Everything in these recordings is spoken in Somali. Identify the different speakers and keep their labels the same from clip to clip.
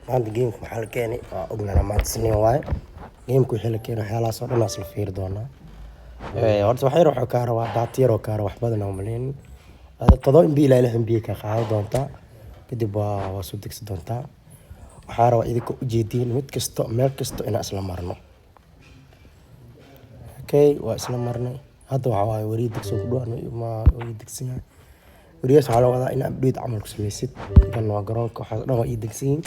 Speaker 1: maanta geemka maxaa la keenay waa ognana maanta Isniin waaye geemka wixii la keenay waxyaalahaas oo dhan aan isla fiiri doonaa horta wax yar waxuu kaa rabaa daata yar oo kaa rabaa wax badan aan umaleyn todoba MB ilaa 6 MB ka qaadan doontaa kadib waa soo degsi doontaa waxaa rabaa idinka ujeediin mid kasto meel kasto inaan isla marno okay waa isla marnay hadda waxaa waaye warii degso ku dhawaan ma warii degsan yahay wariyaas waxaa la wadaa in update camal ku sameysid kan waa garoonka waxaas dhan waa ii degsan yihiin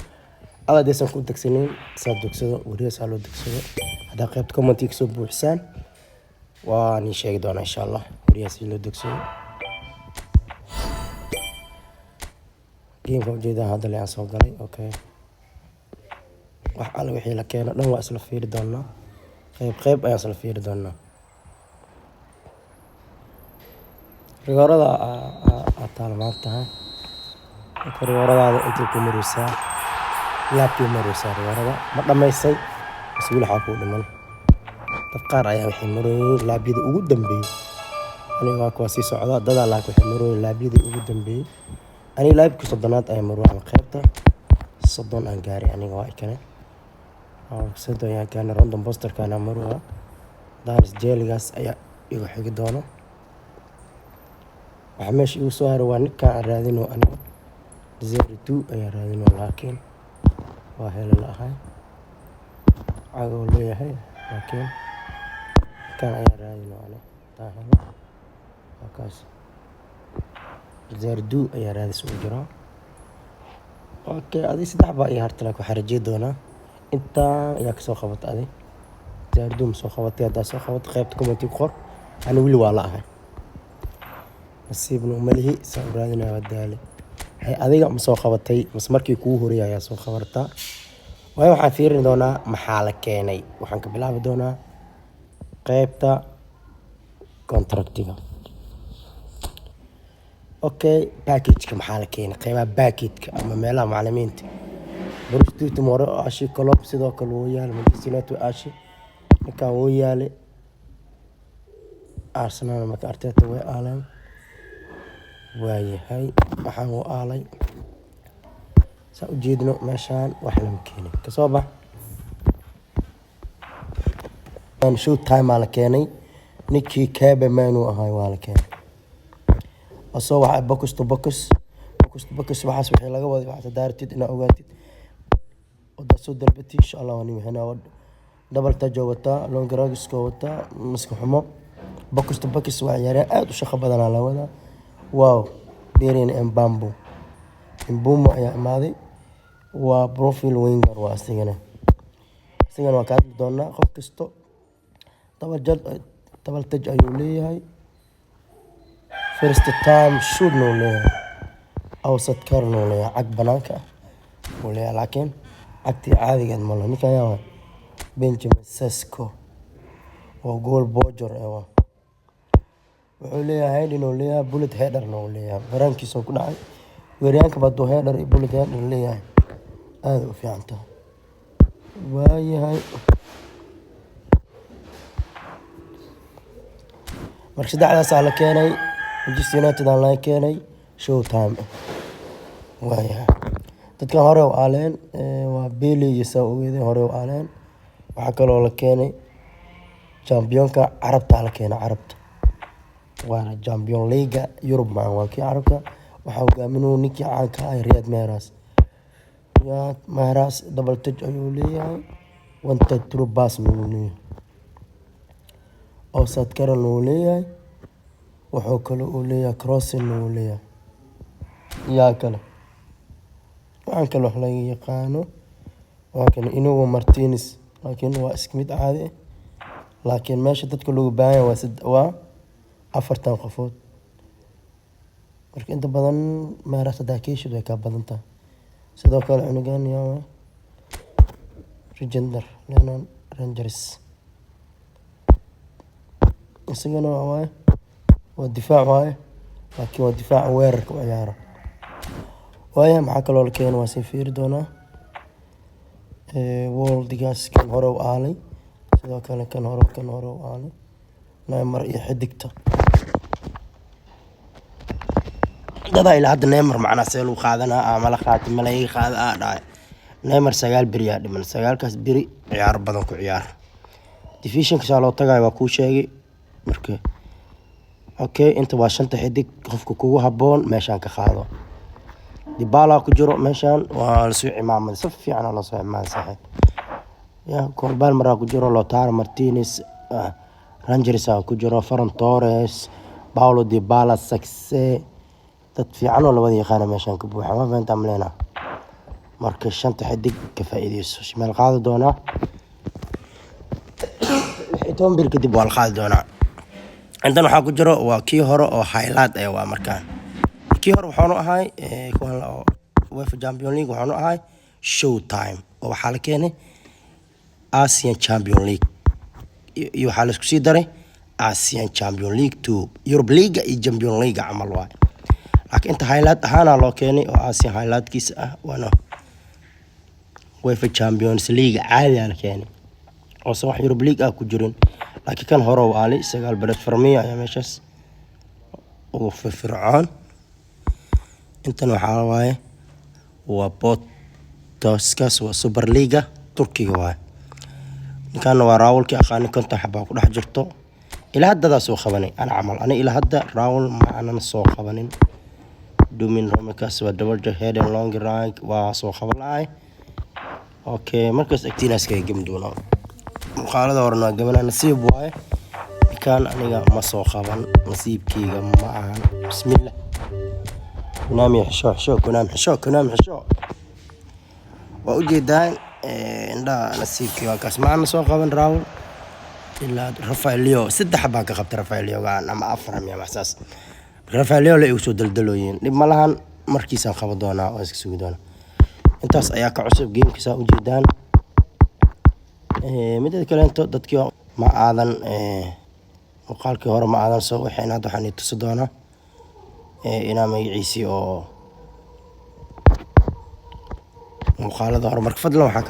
Speaker 1: alla deesan ku degsaneyn saa degsado wariyaas loo degsado haddaa qaybta comment ka soo buuxisaan waan ii sheegi doonaa insha Allah wariyaas loo degsado geemka ujeedaa hadda le aan soo galay okay wax alla wixii la keeno dhan waa isla fiiri doonaa qayb ayaan isla fiiri doonaa rigoorada taal maantahay rigooradaada intay ku maraysaa laabkii maraysaa rigoorada ma dhammaysay bas weli waxaa kuu dhiman dad qaar ayaa waxay marooyeen laabyada ugu dambeeyey aniga waa kuwa sii socda dadaa laak waxay marooyeen laabyadii ugu dambeeyey aniga laabkii 30aad ayaan marooy ama qaybta 30 aan gaaray aniga waa ikane sida ayaa gaarnay random posterkana marooya daaris jeeligaas ayaa igu xigi doona waxa meesha igu soo haray waa ninkaan aan raadino aniga 02 ayaa raadino laakiin waa heli lahay cagoo leeyahay laakiin kan ayaa raadino aniga taahalo wakaas 02 ayaa raadis u jiraa okay adii saddex baa iyo harta laakiin waxaa rajay doonaa intaa ayaa kasoo qabata adi 02 ma soo qabatay haddaa soo qabato qaybta comment ku qor ani weli waa la ahay nasiibna umalihi saan u raadinaya waa daale hay adiga ma soo qabatay mas markii kuu horeeyay ayaa soo qabartaa waayo waxaan fiirin doonaa maxaa la keenay waxaan ka bilaabi doonaa qaybta contractiga okay package-ka maxaa la keenay qaybaha package-ka ama meelaha macallimiinta Borussia Moro Ashi Klopp sidoo kale wuu yaal Manchester United Ashi ninkaan wuu yaale Arsenal marka Arteta way aaleen waayahay waxaan u aalay saa u jeedno meeshaan wax lama keenin ka soo bax show time la keenay ninkii Kebe Manu ahay waa la keenay asoo waxa box to box waxaas wixii laga waday waxa daartid ina ogaatid wada soo dalbatay insha Allah waan imixinaa double touch wata long rugs ko wata masku xumo box to box waa ciyaareen aad u shaqo badan la wada wow beerin Mbambo Mbummo ayaa imaaday waa profile winger waa asigana waa ka hadli doonaa qof kasto double touch ayuu leeyahay first time shoot no leeyahay awsad karno leeyahay cag banaanka oo leeyahay laakiin cagtii caadiga ma laha ninkan ayaa Benjamin Sesko oo goal bojor wuxuu leeyahay inuu leeyahay bullet header no leeyahay barankiisa ku dhacay weeryaanka badoo header iyo bullet header leeyahay aad u fiican tahay waayahay markii saddexdaas la keenay Manchester United aan la keenay show time waayahay dadka hore u aaleen waa Bailey iyo Saouudi hore u aaleen waxa kale oo la keenay championka Carabta la keenay Carabta waa Champions League Europe ma waa kii Carabka waxa hogaaminuu ninkii caanka ah Riyad Mahrez double touch ayuu leeyahay one touch through pass nuu leeyahay offside karan nuu leeyahay wuxuu kale uu leeyahay crossing nuu leeyahay yaa kale waxaan kale wax laga yaqaano waa kan Inigo Martinez laakiin waa iska mid caadi laakiin meesha dadka lagu baahan waa 40 qofood marka inta badan Mahrez daakishid way ka badan tahay sidoo kale cunugan yaa Legender Lennon Rangers isagana waa difaac waaye laakiin waa difaac weerarka u ciyaaro waaye maxaa kaloo la keenay waa si fiiri doonaa world-gaas kan hore u aalay sidoo kale kan hore u aalay Neymar iyo xidigta dada ilaa hadda Neymar macna see loo qaadanaa ama la qaatay malaa'ig qaad dhaay neymar 9 beri yaa dhiman 9kaas beri ciyaar badan ku ciyaar divisionka saa loo tagay waa kuu sheegay marka okay inta waa 5 xidig qofka kugu haboon meeshaan ka qaado Dybala ku jiro meeshaan waa la soo cimaamad si fiican la soo cimaamad saxay ya Kolbal maraa ku jiro Lautaro Martinez Rangers ku jiro Ferran Torres Paulo Dybala Saxe dad fiican oo la wada yaqaan meeshaan ka buuxa ma fahantaa malena marka 5 xidig ka faa'iideyso shimal qaado doona toban bir kadib waa la qaadi doonaa intan waxaa ku jiro waa kii hore oo highlight ah waa markaan kii hore waxaanu ahay kuwan oo UEFA Champions League waxaanu ahay Showtime oo waxaa la keenay Asian Champions League iyo waxaa la isku sii daray Asian Champions League 2 Europe League iyo Champions League camal waay laakiin inta highlight ahaana loo keenay oo Asian highlightkiisa ah waana UEFA Champions League caadi ah la keenay oo soo wax Europe League ah ku jirin laakiin kan hore waa ali 9 bilood farmiya ayaa meeshaas oo firfircoon intan waxaa waaye waa Potoskas waa Super Liga Turkiga waaye ninkan waa Raulki aqaani konton xabaa ku dhex jirto ilaa hadda soo qabanay ana camal ana ilaa hadda Raul ma aanan soo qabanin Domin Romekas waa double head and long rank waa soo qabanay okay markaas agtiinaas ka gam doona muqaalada horna gabana nasiib waaye kan aniga ma soo qaban nasiibkeyga ma ahan bismillah kunami xisho waa u jeedaan inda nasiibkeyga kaas ma aan soo qaban Raul ilaa Rafael Leo 3 baa ka qabtay Rafael Leo ama 4 miya maxsaas Rafael Leo la igu soo daldalooyin dib ma lahan markiisan qabo doona oo iska sugi doona intaas ayaa ka cusub gamekiisa u jeedaan midda kale inta dadkii ma aadan muqaalkii hore ma aadan soo waxayna hadda waxaan tusi doonaa inaa magaciisi oo muqaalada hore marka fadlan waxaa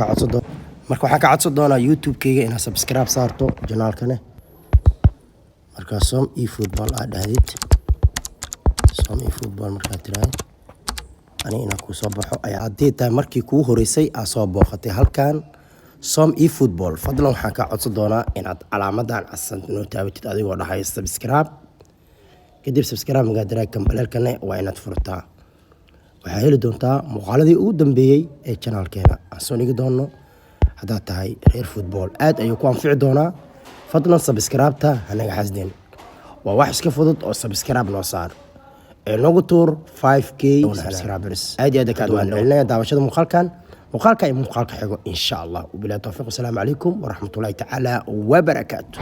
Speaker 1: ka codsan doonaa YouTube-kayga inaa subscribe saarto janaalkane markaa Som eFootball aad dhahdid Som eFootball markaa tiraahdo ani inaa ku soo baxo ayaa haddii tahay markii kuu horeysay aa soo booqatay halkan Som eFootball fadlan waxaan ka codsan doonaa inaad calaamadan casan noo taabatid adigoo dhahay subscribe kadib subscribe maga daraagkan baleelkane waa inaad furtaa waxaa heli doontaa muuqaaladii ugu dambeeyay ee channelkeena aan soo dhigi doono haddaad tahay reer football aad ayuu ku anfici doonaa fadlan subscribe-ta hanaga xasdin waa wax iska fudud oo subscribe noo saar ee nagu tuur 5k subscribers aad iyo aad ka duwan daawashada muuqaalka iyo muuqaalka xigo insha Allah wabillahi tawfiiq. Assalaamu calaykum waraxmatullaahi tacaala wabarakaatuh.